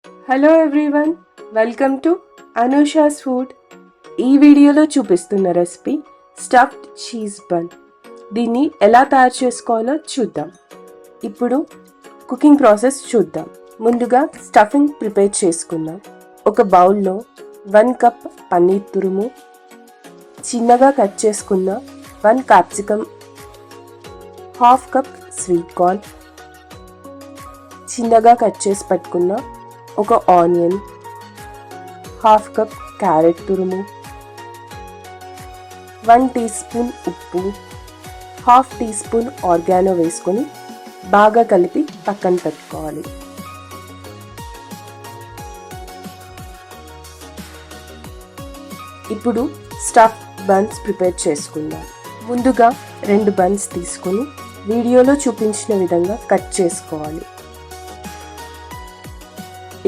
Hello everyone, welcome to Anusha's food. ఈ వీడియోలో చూపిస్తున్న రెసిపీ స్టఫ్డ్ చీజ్ బన్. దీన్ని ఎలా తయారు చేసుకోవాలో చూద్దాం. ఇప్పుడు కుకింగ్ ప్రాసెస్ చూద్దాం. ముందుగా స్టఫింగ్ ప్రిపేర్ చేసుకుందాం. ఒక బౌల్లో 1 కప్ పన్నీర్ తురుము, చిన్నగా కట్ చేసుకున్న 1 క్యాప్సికమ్, 1/2 కప్ స్వీట్ కార్న్, చిన్నగా కట్ చేసి పెట్టుకున్న ఒక ఆనియన్, 1/2 కప్ క్యారెట్ తురుము, 1 టీ స్పూన్ ఉప్పు, 1/2 టీ స్పూన్ ఆర్గానో వేసుకొని బాగా కలిపి పక్కన పెట్టుకోవాలి. ఇప్పుడు స్టఫ్ బన్స్ ప్రిపేర్ చేసుకుందాం. ముందుగా 2 బన్స్ తీసుకొని వీడియోలో చూపించిన విధంగా కట్ చేసుకోవాలి.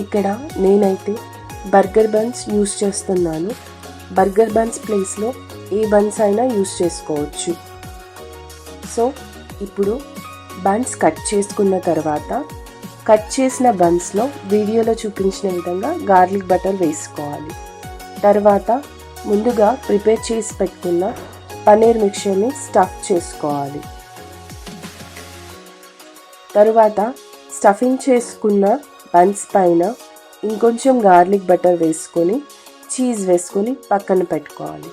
ఇక్కడ నేనైతే బర్గర్ బన్స్ యూస్ చేస్తున్నాను. బర్గర్ బన్స్ ప్లేస్లో ఏ బన్స్ అయినా యూస్ చేసుకోవచ్చు. సో ఇప్పుడు బన్స్ కట్ చేసుకున్న తర్వాత కట్ చేసిన బన్స్లో వీడియోలో చూపించిన విధంగా గార్లిక్ బటర్ వేసుకోవాలి. తర్వాత ముందుగా ప్రిపేర్ చేసి పెట్టుకున్న పన్నీర్ మిక్చర్ని స్టఫ్ చేసుకోవాలి. తరువాత స్టఫింగ్ చేసుకున్న బన్స్ పైన ఇంకొంచెం గార్లిక్ బటర్ వేసుకొని చీజ్ వేసుకొని పక్కన పెట్టుకోవాలి.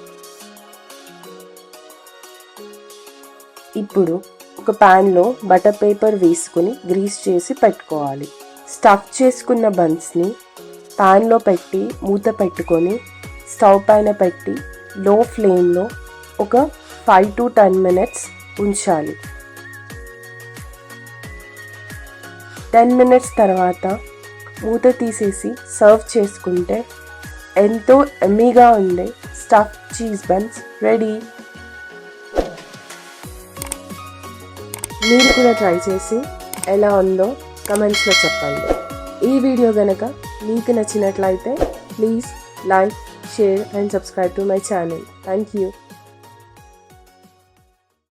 ఇప్పుడు ఒక ప్యాన్లో బటర్ పేపర్ వేసుకొని గ్రీస్ చేసి పెట్టుకోవాలి. స్టఫ్ చేసుకున్న బన్స్ని ప్యాన్లో పెట్టి మూత పెట్టుకొని స్టవ్ పైన పెట్టి లో ఫ్లేమ్లో ఒక 5 to 10 minutes ఉంచాలి. 10 minutes తర్వాత మూత తీసేసి సర్వ్ చేసుకుంటే ఎంతో ఎమ్మీగా ఉండే స్టఫ్ చీజ్ బన్స్ రెడీ. మీరు కూడా ట్రై చేసి ఎలా ఉందో కమెంట్స్లో చెప్పండి. ఈ వీడియో కనుక మీకు నచ్చినట్లయితే please like, share and subscribe to my channel. Thank you.